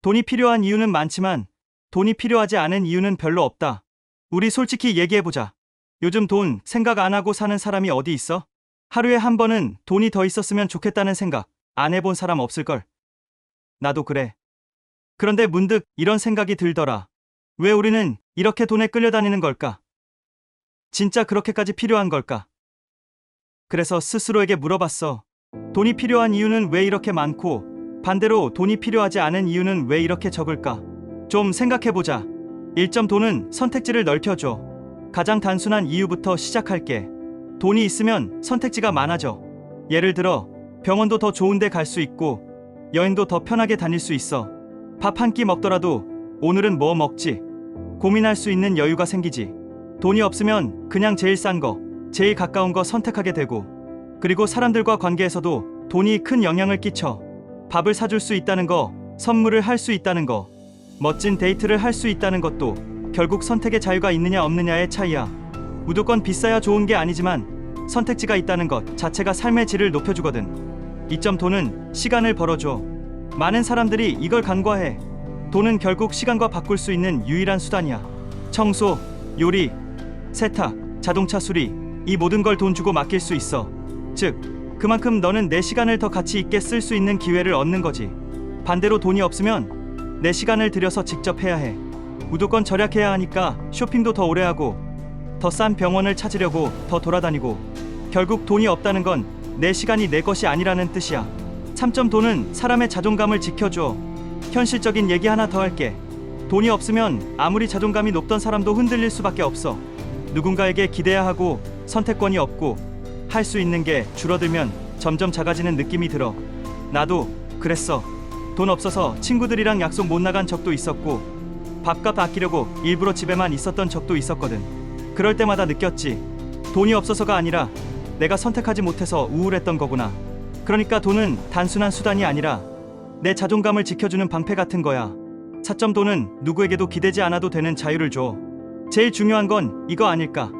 돈이 필요한 이유는 많지만 돈이 필요하지 않은 이유는 별로 없다. 우리 솔직히 얘기해보자. 요즘 돈 생각 안 하고 사는 사람이 어디 있어? 하루에 한 번은 돈이 더 있었으면 좋겠다는 생각 안 해본 사람 없을걸? 나도 그래. 그런데 문득 이런 생각이 들더라. 왜 우리는 이렇게 돈에 끌려다니는 걸까? 진짜 그렇게까지 필요한 걸까? 그래서 스스로에게 물어봤어. 돈이 필요한 이유는 왜 이렇게 많고 반대로 돈이 필요하지 않은 이유는 왜 이렇게 적을까? 좀 생각해보자. 1점 돈은 선택지를 넓혀줘. 가장 단순한 이유부터 시작할게. 돈이 있으면 선택지가 많아져. 예를 들어 병원도 더 좋은 데 갈 수 있고 여행도 더 편하게 다닐 수 있어. 밥 한 끼 먹더라도 오늘은 뭐 먹지? 고민할 수 있는 여유가 생기지. 돈이 없으면 그냥 제일 싼 거, 제일 가까운 거 선택하게 되고, 그리고 사람들과 관계에서도 돈이 큰 영향을 끼쳐. 밥을 사줄 수 있다는 거, 선물을 할 수 있다는 거, 멋진 데이트를 할 수 있다는 것도 결국 선택의 자유가 있느냐 없느냐의 차이야. 무조건 비싸야 좋은 게 아니지만 선택지가 있다는 것 자체가 삶의 질을 높여주거든. 2점 돈은 시간을 벌어줘. 많은 사람들이 이걸 간과해. 돈은 결국 시간과 바꿀 수 있는 유일한 수단이야. 청소, 요리, 세탁, 자동차 수리, 이 모든 걸 돈 주고 맡길 수 있어. 즉, 그만큼 너는 내 시간을 더 가치 있게 쓸 수 있는 기회를 얻는 거지. 반대로 돈이 없으면 내 시간을 들여서 직접 해야 해. 무조건 절약해야 하니까 쇼핑도 더 오래 하고, 더 싼 병원을 찾으려고 더 돌아다니고, 결국 돈이 없다는 건 내 시간이 내 것이 아니라는 뜻이야. 3점 돈은 사람의 자존감을 지켜줘. 현실적인 얘기 하나 더 할게. 돈이 없으면 아무리 자존감이 높던 사람도 흔들릴 수밖에 없어. 누군가에게 기대야 하고 선택권이 없고 할 수 있는 게 줄어들면 점점 작아지는 느낌이 들어. 나도 그랬어. 돈 없어서 친구들이랑 약속 못 나간 적도 있었고 밥값 아끼려고 일부러 집에만 있었던 적도 있었거든. 그럴 때마다 느꼈지. 돈이 없어서가 아니라 내가 선택하지 못해서 우울했던 거구나. 그러니까 돈은 단순한 수단이 아니라 내 자존감을 지켜주는 방패 같은 거야. 4점 돈은 누구에게도 기대지 않아도 되는 자유를 줘. 제일 중요한 건 이거 아닐까?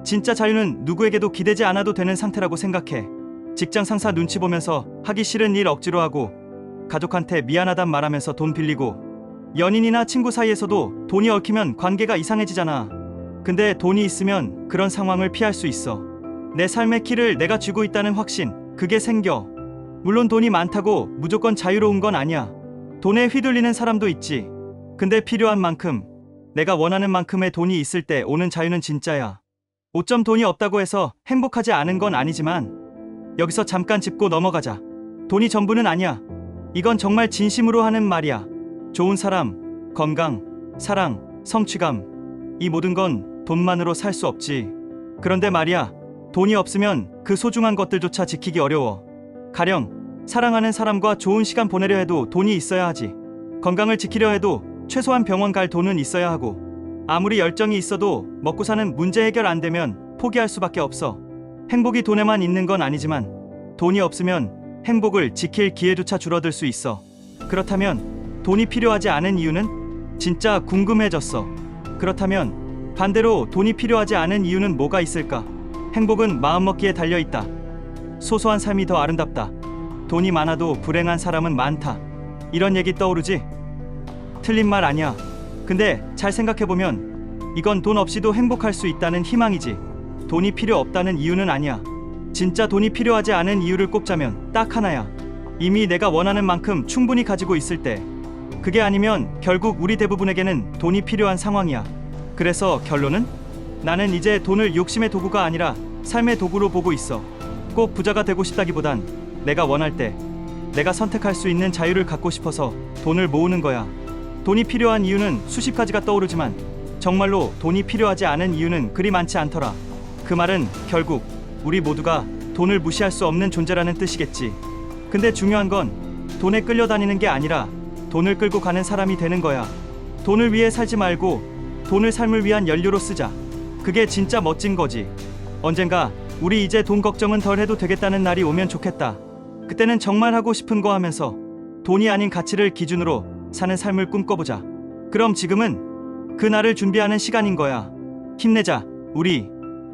진짜 자유는 누구에게도 기대지 않아도 되는 상태라고 생각해. 직장 상사 눈치 보면서 하기 싫은 일 억지로 하고, 가족한테 미안하단 말하면서 돈 빌리고, 연인이나 친구 사이에서도 돈이 얽히면 관계가 이상해지잖아. 근데 돈이 있으면 그런 상황을 피할 수 있어. 내 삶의 키를 내가 쥐고 있다는 확신, 그게 생겨. 물론 돈이 많다고 무조건 자유로운 건 아니야. 돈에 휘둘리는 사람도 있지. 근데 필요한 만큼, 내가 원하는 만큼의 돈이 있을 때 오는 자유는 진짜야. 5점 돈이 없다고 해서 행복하지 않은 건 아니지만 여기서 잠깐 짚고 넘어가자. 돈이 전부는 아니야. 이건 정말 진심으로 하는 말이야. 좋은 사람, 건강, 사랑, 성취감, 이 모든 건 돈만으로 살 수 없지. 그런데 말이야, 돈이 없으면 그 소중한 것들조차 지키기 어려워. 가령 사랑하는 사람과 좋은 시간 보내려 해도 돈이 있어야 하지. 건강을 지키려 해도 최소한 병원 갈 돈은 있어야 하고, 아무리 열정이 있어도 먹고 사는 문제 해결 안 되면 포기할 수밖에 없어. 행복이 돈에만 있는 건 아니지만 돈이 없으면 행복을 지킬 기회조차 줄어들 수 있어. 그렇다면 돈이 필요하지 않은 이유는? 진짜 궁금해졌어. 그렇다면 반대로 돈이 필요하지 않은 이유는 뭐가 있을까? 행복은 마음먹기에 달려있다. 소소한 삶이 더 아름답다. 돈이 많아도 불행한 사람은 많다. 이런 얘기 떠오르지? 틀린 말 아니야. 근데 잘 생각해보면 이건 돈 없이도 행복할 수 있다는 희망이지. 돈이 필요 없다는 이유는 아니야. 진짜 돈이 필요하지 않은 이유를 꼽자면 딱 하나야. 이미 내가 원하는 만큼 충분히 가지고 있을 때. 그게 아니면 결국 우리 대부분에게는 돈이 필요한 상황이야. 그래서 결론은? 나는 이제 돈을 욕심의 도구가 아니라 삶의 도구로 보고 있어. 꼭 부자가 되고 싶다기보단 내가 원할 때 내가 선택할 수 있는 자유를 갖고 싶어서 돈을 모으는 거야. 돈이 필요한 이유는 수십 가지가 떠오르지만 정말로 돈이 필요하지 않은 이유는 그리 많지 않더라. 그 말은 결국 우리 모두가 돈을 무시할 수 없는 존재라는 뜻이겠지. 근데 중요한 건 돈에 끌려다니는 게 아니라 돈을 끌고 가는 사람이 되는 거야. 돈을 위해 살지 말고 돈을 삶을 위한 연료로 쓰자. 그게 진짜 멋진 거지. 언젠가 우리 이제 돈 걱정은 덜 해도 되겠다는 날이 오면 좋겠다. 그때는 정말 하고 싶은 거 하면서 돈이 아닌 가치를 기준으로 사는 삶을 꿈꿔보자. 그럼 지금은 그 날을 준비하는 시간인 거야. 힘내자, 우리.